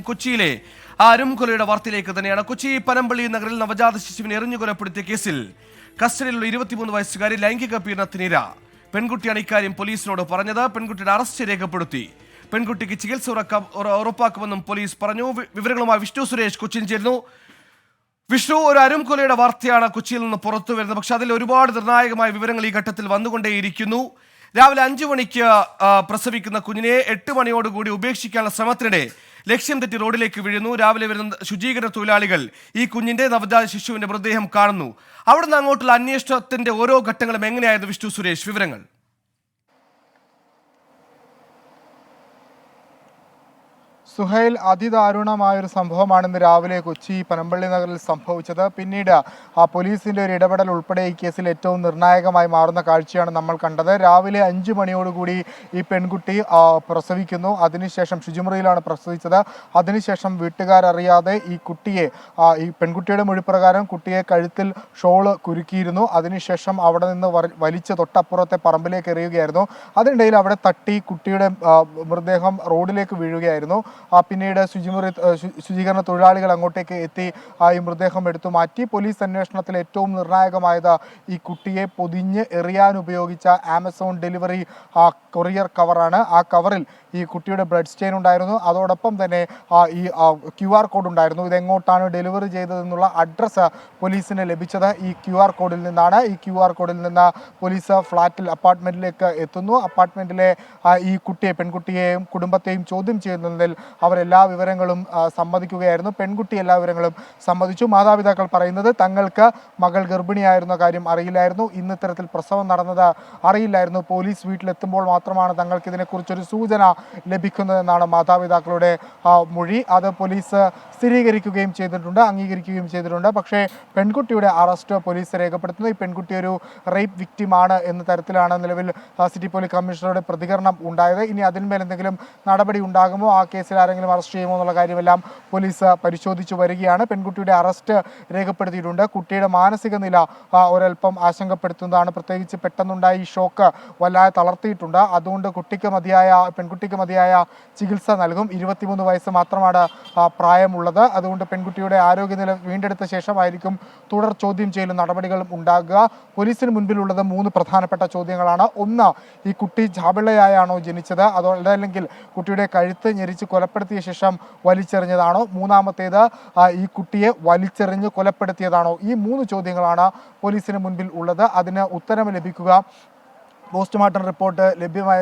കൊച്ചിയിലെ അരുംകൊലയുടെ വാർത്തയിലേക്ക് തന്നെയാണ്. കൊച്ചി പനമ്പള്ളി നഗറിൽ നവജാത ശിശുവിനെ എറിഞ്ഞു കൊലപ്പെടുത്തിയ കേസിൽ കസ്റ്റഡിയിലുള്ള 23 വയസ്സുകാരി ലൈംഗിക പീഡനത്തിനിര. പെൺകുട്ടിയാണ് ഇക്കാര്യം പോലീസിനോട് പറഞ്ഞത്. പെൺകുട്ടിയുടെ അറസ്റ്റ് രേഖപ്പെടുത്തി. പെൺകുട്ടിക്ക് ചികിത്സ ഉറപ്പാക്കുമെന്നും പോലീസ് പറഞ്ഞു. വിവരങ്ങളുമായി വിഷ്ണു സുരേഷ് കൊച്ചിയിൽ ചേരുന്നു. വിഷ്ണു, ഒരു അരുംകൊലയുടെ വാർത്തയാണ് കൊച്ചിയിൽ നിന്ന് പുറത്തു വരുന്നത്. പക്ഷെ അതിൽ ഒരുപാട് നിർണായകമായ വിവരങ്ങൾ ഈ ഘട്ടത്തിൽ വന്നുകൊണ്ടേയിരിക്കുന്നു. രാവിലെ 5 മണിക്ക് പ്രസവിക്കുന്ന കുഞ്ഞിനെ 8 മണിയോടുകൂടി ഉപേക്ഷിക്കാനുള്ള ശ്രമത്തിനിടെ ലക്ഷ്യം തെറ്റി റോഡിലേക്ക് വീഴുന്നു. രാവിലെ വരുന്ന ശുചീകരണ തൊഴിലാളികൾ ഈ കുഞ്ഞിന്റെ നവജാത ശിശുവിന്റെ മൃതദേഹം കാണുന്നു. അവിടുന്ന് അങ്ങോട്ടുള്ള അന്വേഷണത്തിന്റെ ഓരോ ഘട്ടങ്ങളും എങ്ങനെയായിരുന്നു വിഷ്ണു സുരേഷ്? വിവരങ്ങൾ. സുഹൈൽ, അതിദാരുണമായൊരു സംഭവമാണ് ഇന്ന് രാവിലെ കൊച്ചി പനമ്പള്ളി നഗറിൽ സംഭവിച്ചത്. പിന്നീട് പോലീസിന്റെ ഒരു ഇടപെടൽ ഉൾപ്പെടെ ഈ കേസിൽ ഏറ്റവും നിർണായകമായി മാറുന്ന കാഴ്ചയാണ് നമ്മൾ കണ്ടത്. രാവിലെ 5 മണിയോടുകൂടി ഈ പെൺകുട്ടി പ്രസവിക്കുന്നു. അതിനുശേഷം ശുചിമുറിയിലാണ് പ്രസവിച്ചത്. അതിനുശേഷം വീട്ടുകാരറിയാതെ ഈ കുട്ടിയെ, ഈ പെൺകുട്ടിയുടെ മൊഴിപ്രകാരം കുട്ടിയെ കഴുത്തിൽ ഷോള് കുരുക്കിയിരുന്നു. അതിനുശേഷം അവിടെ നിന്ന് വലിച്ച് തൊട്ടപ്പുറത്തെ പറമ്പിലേക്ക് എറിയുകയായിരുന്നു. അതിനിടയിൽ അവിടെ തട്ടി കുട്ടിയുടെ മൃതദേഹം റോഡിലേക്ക് വീഴുകയായിരുന്നു. പിന്നീട് ശുചീകരണ തൊഴിലാളികൾ അങ്ങോട്ടേക്ക് എത്തി ഈ മൃതദേഹം എടുത്തു മാറ്റി. പോലീസ് അന്വേഷണത്തിൽ ഏറ്റവും നിർണായകമായത് ഈ കുട്ടിയെ പൊതിഞ്ഞ് എറിയാൻ ഉപയോഗിച്ച ആമസോൺ ഡെലിവറി കൊറിയർ കവറാണ്. ആ കവറിൽ ഈ കുട്ടിയുടെ ബ്ലഡ് സ്റ്റെയിൻ ഉണ്ടായിരുന്നു. അതോടൊപ്പം തന്നെ ഈ QR കോഡ് ഉണ്ടായിരുന്നു. ഇതെങ്ങോട്ടാണ് ഡെലിവറി ചെയ്തതെന്നുള്ള അഡ്രസ്സ് പോലീസിന് ലഭിച്ചത് ഈ QR കോഡിൽ നിന്നാണ്. ഈ QR കോഡിൽ നിന്ന് പോലീസ് അപ്പാർട്ട്മെന്റിലേക്ക് എത്തുന്നു. അപ്പാർട്ട്മെന്റിലെ ഈ പെൺകുട്ടിയെയും കുടുംബത്തെയും ചോദ്യം ചെയ്യുന്നതിൽ അവരെല്ലാ വിവരങ്ങളും സമ്മതിക്കുകയായിരുന്നു. പെൺകുട്ടി എല്ലാ വിവരങ്ങളും സമ്മതിച്ചു. മാതാപിതാക്കൾ പറയുന്നത് തങ്ങൾക്ക് മകൾ ഗർഭിണിയായിരുന്ന കാര്യം അറിയില്ലായിരുന്നു, ഇന്ന് ഇത്തരത്തിൽ പ്രസവം നടന്നത് അറിയില്ലായിരുന്നു, പോലീസ് വീട്ടിലെത്തുമ്പോൾ മാത്രമാണ് തങ്ങൾക്ക് ഇതിനെക്കുറിച്ചൊരു സൂചന ലഭിക്കുന്നതെന്നാണ് മാതാപിതാക്കളുടെ മൊഴി. അത് പോലീസ് സ്ഥിരീകരിക്കുകയും ചെയ്തിട്ടുണ്ട്, അംഗീകരിക്കുകയും ചെയ്തിട്ടുണ്ട്. പക്ഷേ പെൺകുട്ടിയുടെ അറസ്റ്റ് പോലീസ് രേഖപ്പെടുത്തുന്നു. ഈ പെൺകുട്ടി ഒരു റേപ്പ് വിക്റ്റിമാണ് എന്ന തരത്തിലാണ് നിലവിൽ സിറ്റി പോലീസ് കമ്മീഷണറുടെ പ്രതികരണം ഉണ്ടായത്. ഇനി അതിന്മേൽ എന്തെങ്കിലും നടപടി ഉണ്ടാകുമോ, ആ കേസിൽ ആരെങ്കിലും അറസ്റ്റ് ചെയ്യുമോ എന്നുള്ള കാര്യമെല്ലാം പോലീസ് പരിശോധിച്ചു വരികയാണ്. പെൺകുട്ടിയുടെ അറസ്റ്റ് രേഖപ്പെടുത്തിയിട്ടുണ്ട്. കുട്ടിയുടെ മാനസിക നില ഒരൽപ്പം ആശങ്കപ്പെടുത്തുന്നതാണ്. പ്രത്യേകിച്ച് പെട്ടെന്നുണ്ടായ ഈ ഷോക്ക് വല്ലാതെ തളർത്തിയിട്ടുണ്ട്. അതുകൊണ്ട് പെൺകുട്ടിക്ക് മതിയായ ചികിത്സ നൽകും. 23 വയസ്സ് മാത്രമാണ് പ്രായമുള്ളത്. അതുകൊണ്ട് പെൺകുട്ടിയുടെ ആരോഗ്യനില വീണ്ടെടുത്ത ശേഷമായിരിക്കും തുടർ ചോദ്യം ചെയ്യലും നടപടികളും ഉണ്ടാകുക. പോലീസിന് മുൻപിലുള്ളത് 3 പ്രധാനപ്പെട്ട ചോദ്യങ്ങളാണ്. ഒന്ന്, ഈ കുട്ടി ചാപിള്ളയായാണോ ജനിച്ചത്, അതല്ലെങ്കിൽ കുട്ടിയുടെ കഴുത്ത് ഞെരിച്ച് കൊലപ്പെടുത്തിയ ശേഷം വലിച്ചെറിഞ്ഞതാണോ? മൂന്നാമത്തേത്, ഈ കുട്ടിയെ വലിച്ചെറിഞ്ഞ് കൊലപ്പെടുത്തിയതാണോ? ഈ 3 ചോദ്യങ്ങളാണ് പോലീസിന് മുൻപിൽ ഉള്ളത്. അതിന് ഉത്തരം ലഭിക്കുക പോസ്റ്റ്മോർട്ടം റിപ്പോർട്ട് ലഭ്യമായ